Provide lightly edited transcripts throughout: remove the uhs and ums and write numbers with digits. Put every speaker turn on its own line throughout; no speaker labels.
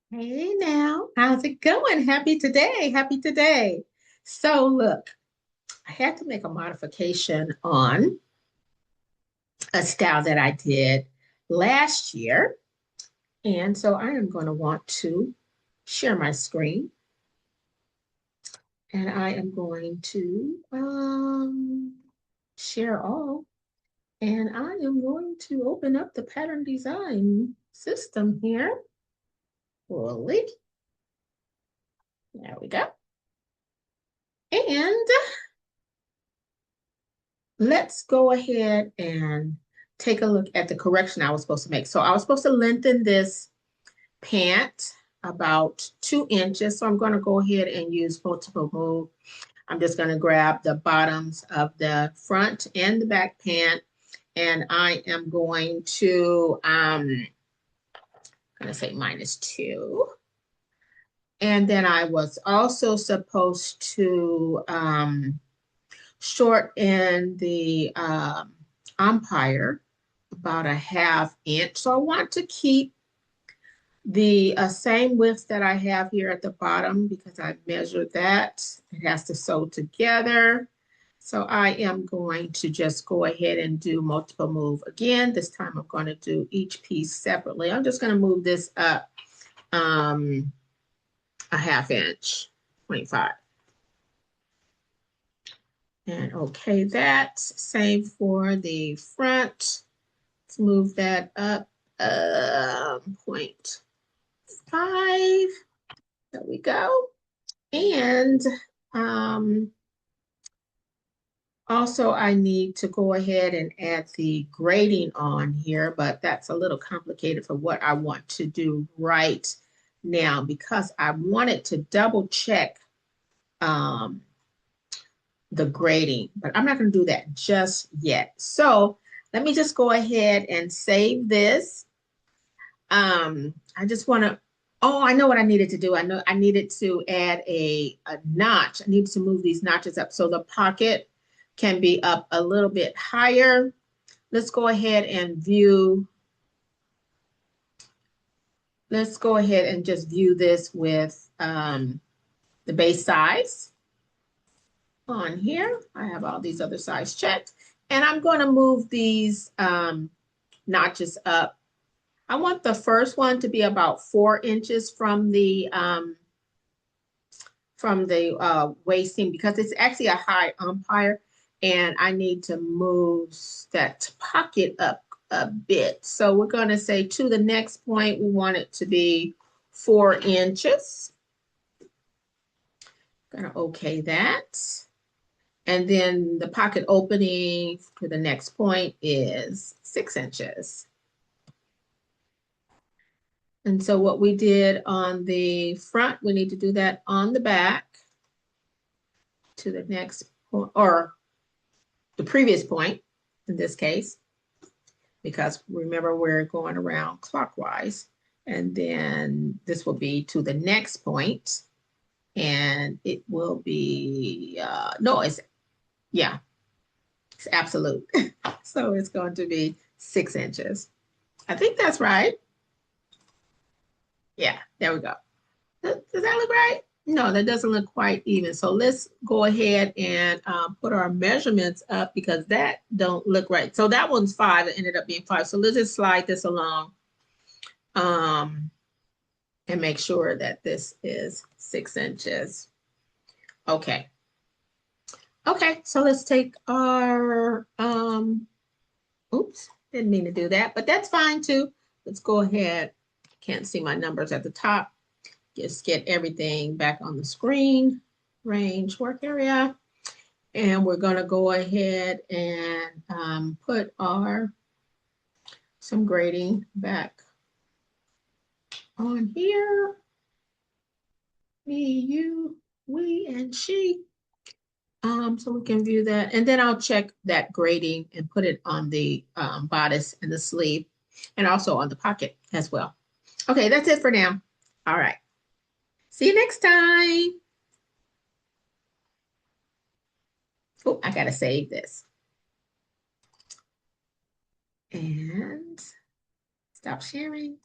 Hey now, how's it going? Happy today. Happy today. So look, I had to make a modification on a style that I did last year. And so I am going to want to share my screen and I am going to share all. And I am going to open up the pattern design system here. Fully. There we go. And let's go ahead and take a look at the correction I was supposed to make. So I was supposed to lengthen this pant about 2 inches. So I'm going to go ahead and use multiple move. I'm just going to grab the bottoms of the front and the back pant. And I am going to, going to say -2. And then I was also supposed to shorten the umpire about a 1/2 inch. So I want to keep the same width that I have here at the bottom because I measured that. It has to sew together. So I am going to just go ahead and do multiple move again. This time I'm going to do each piece separately. I'm just going to move this up a 1/2 inch, 25. And okay, that same for the front. Let's move that up 0.5. There we go. And um, also I need to go ahead and add the grading on here, but that's a little complicated for what I want to do right now because I wanted to double check um, the grading, but I'm not going to do that just yet. So let me just go ahead and save this. I just want to, oh, I know what I needed to do. I know I needed to add a notch. I need to move these notches up so the pocket can be up a little bit higher. Let's go ahead and view. Let's go ahead and just view this with the base size on here. I have all these other sides checked. And I'm going to move these notches up. I want the first one to be about 4 inches from the wasting because it's actually a high umpire and I need to move that pocket up a bit. So we're going to say to the next point, we want it to be 4 inches. Going to okay that. And then the pocket opening to the next point is 6 inches. And so what we did on the front, we need to do that on the back to the next point, or the previous point in this case, because remember we're going around clockwise. And then this will be to the next point, and it will be, no, yeah, it's absolute. So it's going to be 6 inches. I think that's right. Yeah, there we go. Does that look right? No, that doesn't look quite even. So let's go ahead and put our measurements up because that don't look right. So that one's 5. It ended up being 5. So let's just slide this along um, and make sure that this is 6 inches. Okay. Okay, so let's take our, oops, didn't mean to do that, but that's fine too. Let's go ahead. Can't see my numbers at the top. Just get everything back on the screen, range work area. And we're gonna go ahead and put some grading back on here. Me, you, we, and she. So we can view that. And then I'll check that grading and put it on the bodice and the sleeve and also on the pocket as well. Okay, that's it for now. All right. See you next time. Oh, I gotta save this. And stop sharing.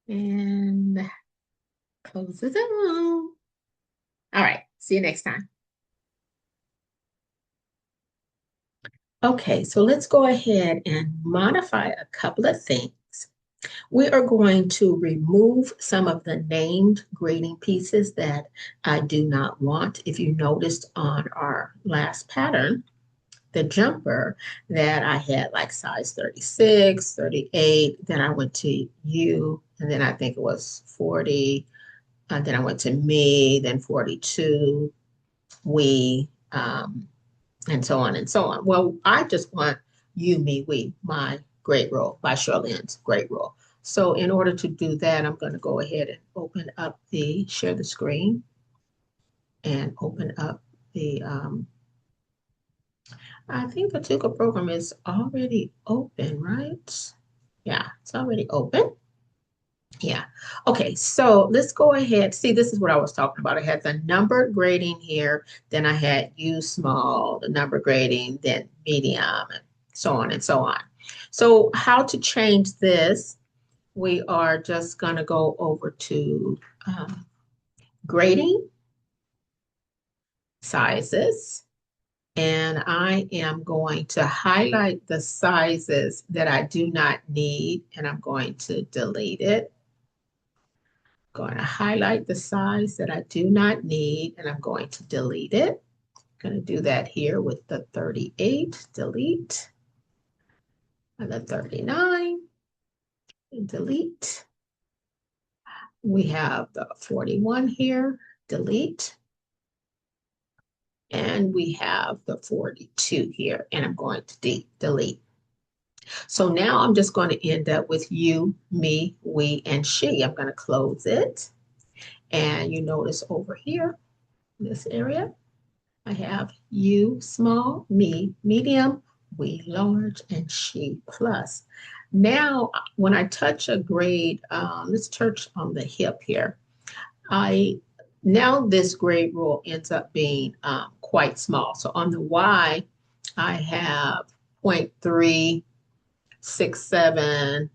And close it down. All right. See you next time. Okay, so let's go ahead and modify a couple of things. We are going to remove some of the named grading pieces that I do not want. If you noticed on our last pattern, the jumper that I had like size 36, 38, then I went to U, and then I think it was 40, then I went to me, then 42, we, and so on and so on. Well, I just want you, me, we, my great role by Lynn's great role. So in order to do that, I'm going to go ahead and open up share the screen and open up I think the Tuka program is already open, right? Yeah, it's already open. Yeah. Okay, so let's go ahead. See, this is what I was talking about. I had the number grading here, then I had U small, the number grading, then medium, and so on and so on. So how to change this, we are just going to go over to grading, sizes, and I am going to highlight the sizes that I do not need, and I'm going to delete it. Going to highlight the size that I do not need, and I'm going to delete it. I'm going to do that here with the 38, delete, and the 39, and delete. We have the 41 here, delete, and we have the 42 here, and I'm going to delete. So now I'm just going to end up with you, me, we, and she. I'm going to close it. And you notice over here, in this area, I have you small, me medium, we large, and she plus. Now, when I touch a grade, let's touch on the hip here. Now this grade rule ends up being quite small. So on the Y, I have 0.367,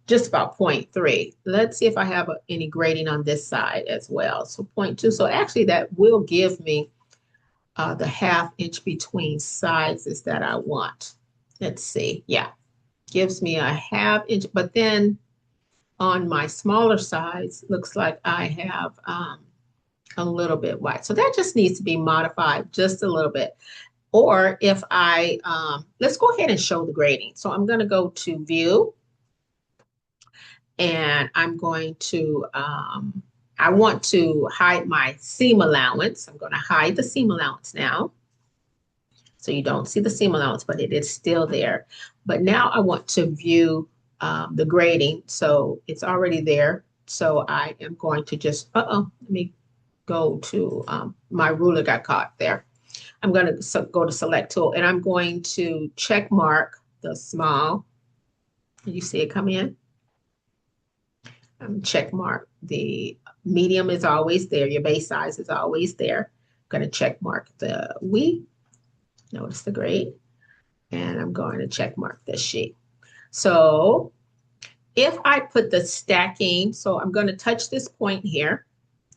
just about 0.3. Let's see if I have any grading on this side as well. So 0.2. So actually that will give me the ½ inch between sizes that I want. Let's see. Yeah, gives me a ½ inch. But then on my smaller size, looks like I have a little bit wide. So that just needs to be modified just a little bit. Or if let's go ahead and show the grading. So I'm going to go to view, and I'm going to, I want to hide my seam allowance. I'm going to hide the seam allowance now. So you don't see the seam allowance, but it is still there. But now I want to view the grading. So it's already there. So I am going to just, let me go to, my ruler got caught there. I'm going to go to select tool, and I'm going to check mark the small. You see it come in? Check mark the medium is always there. Your base size is always there. I'm going to check mark the we. Notice the grade. And I'm going to check mark the she. So if I put the stacking, so I'm going to touch this point here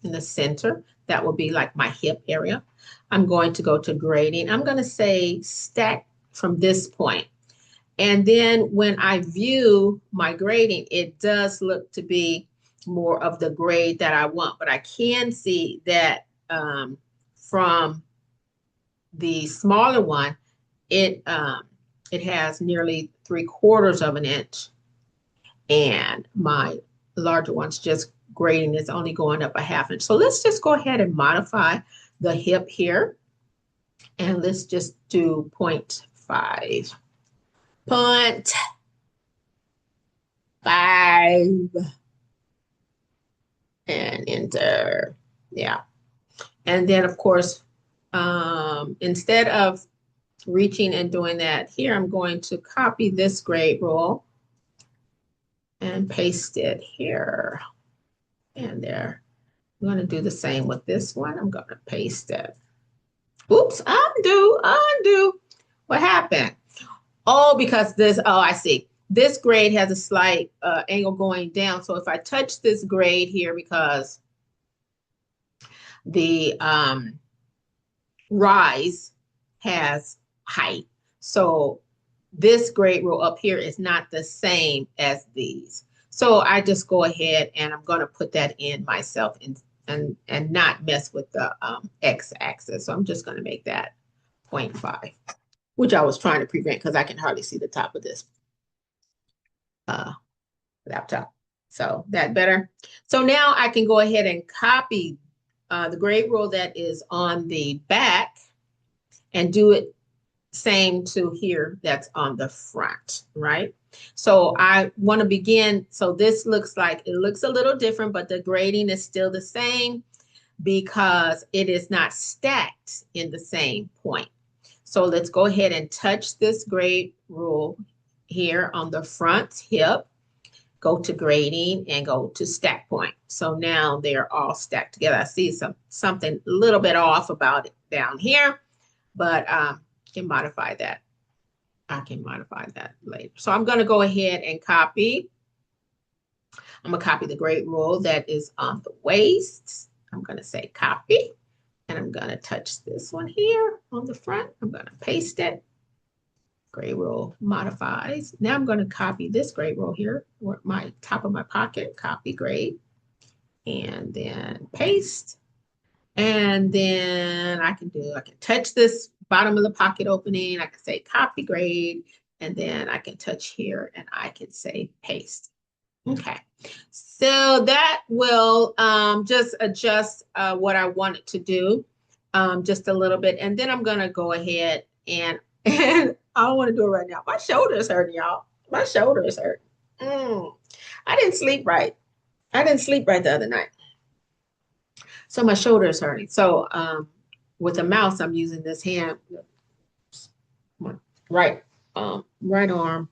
in the center. That will be like my hip area. I'm going to go to grading. I'm going to say stack from this point. And then when I view my grading, it does look to be more of the grade that I want. But I can see that from the smaller one, it has nearly 3/4 of an inch. And my larger one's just grading is only going up a ½ inch. So let's just go ahead and modify the hip here. And let's just do 0.5. 0.5 and enter. Yeah. And then of course, instead of reaching and doing that here, I'm going to copy this grade rule and paste it here and there. I'm going to do the same with this one. I'm going to paste it. Oops, undo. What happened? Oh, because this, oh, I see. this grade has a slight angle going down. So if I touch this grade here, because the rise has height. So this grade row up here is not the same as these. So I just go ahead and I'm going to put that in myself and not mess with the x-axis. So I'm just going to make that 0.5, which I was trying to prevent because I can hardly see the top of this laptop. So that better. So now I can go ahead and copy the grade rule that is on the back and do it same to here that's on the front, right? So I want to begin. So this looks like, it looks a little different, but the grading is still the same because it is not stacked in the same point. So let's go ahead and touch this grade rule here on the front hip, go to grading and go to stack point. So now they're all stacked together. I see something a little bit off about it down here, but can modify that. I can modify that later. So I'm going to go ahead and copy. I'm going to copy the grade rule that is on the waist. I'm going to say copy, and I'm going to touch this one here on the front. I'm going to paste it. Grade rule modifies. Now I'm going to copy this grade rule here, or my top of my pocket, copy grade, and then paste. And then I can touch this bottom of the pocket opening. I can say copy grade, and then I can touch here and I can say paste. Okay, so that will just adjust what I want it to do just a little bit. And then I'm gonna go ahead and I don't want to do it right now. My shoulder is hurting, y'all. My shoulder is hurting. I didn't sleep right. I didn't sleep right the other night. So my shoulder is hurting. So with a mouse, I'm using this hand, right arm.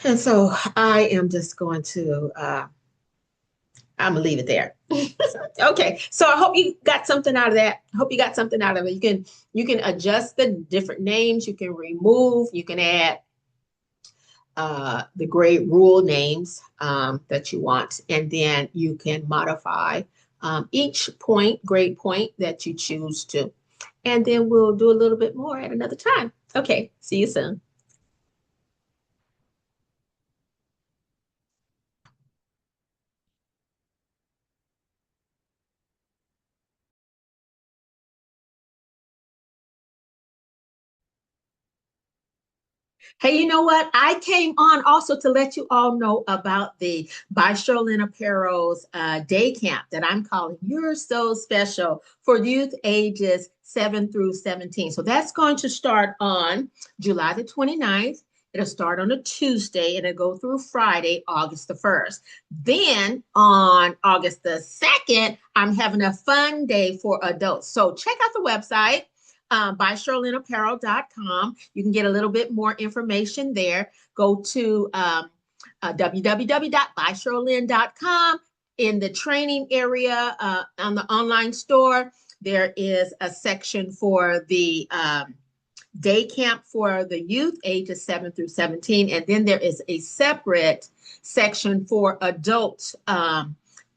And so I am just going to, I'm gonna leave it there. Okay, so I hope you got something out of that. I hope you got something out of it. You can adjust the different names. You can remove. You can add the grade rule names that you want, and then you can modify each grade point that you choose to. And then we'll do a little bit more at another time. Okay, see you soon. Hey, you know what? I came on also to let you all know about the BySL Apparel's day camp that I'm calling You're So Special for youth ages 7 through 17. So that's going to start on July the 29th. It'll start on a Tuesday and it'll go through Friday, August the 1st. Then on August the 2nd, I'm having a fun day for adults. So check out the website by SherylApparel.com. You can get a little bit more information there. Go to www.bysherylin.com. In the training area on the online store, there is a section for the day camp for the youth ages 7 through 17. And then there is a separate section for adults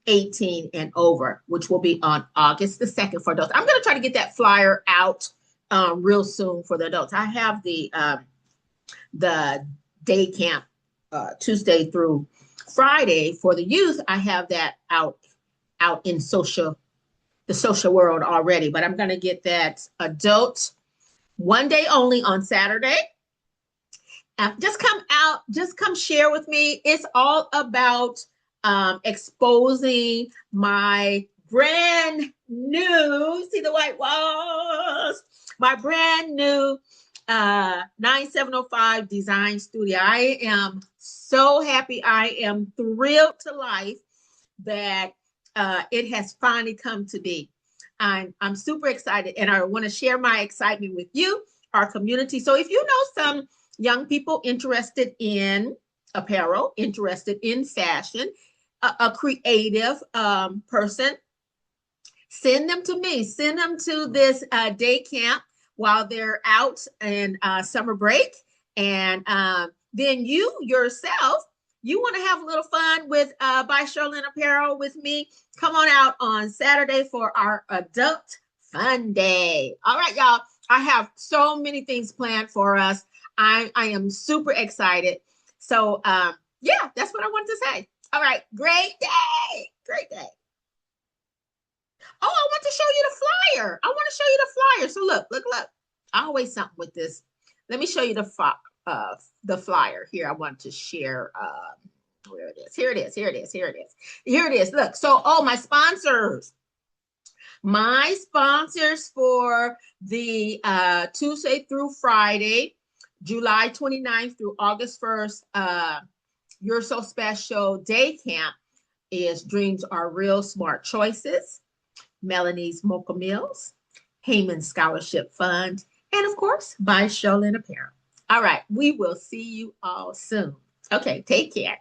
18 and over, which will be on August the 2nd for adults. I'm going to try to get that flyer out real soon for the adults. I have the day camp Tuesday through Friday for the youth. I have that out in the social world already, but I'm going to get that adult one day only on Saturday. Just come out, just come share with me. It's all about exposing my brand new, see the white walls, my brand new 9705 design studio. I am so happy. I am thrilled to life that it has finally come to be. I'm super excited, and I want to share my excitement with you, our community. So if you know some young people interested in apparel, interested in fashion, a creative person, send them to me. Send them to this day camp while they're out in summer break. And then you yourself, you want to have a little fun with BySL Apparel with me, come on out on Saturday for our adult fun day. All right, y'all. I have so many things planned for us. I am super excited. So yeah, that's what I want to say. All right, great day. Great day. Oh, I want to show you the flyer. I want to show you the flyer. So look. Always something with this. Let me show you the flyer here. I want to share. Where it is. Here it is. Here it is. Here it is. Here it is. Look. So, oh, my sponsors. My sponsors for the Tuesday through Friday, July 29th through August 1st, You're So Special Day Camp is Dreams Are Real Smart Choices, Melanie's Mocha Mills, Heyman Scholarship Fund, and of course, BySL Apparel. All right, we will see you all soon. Okay, take care.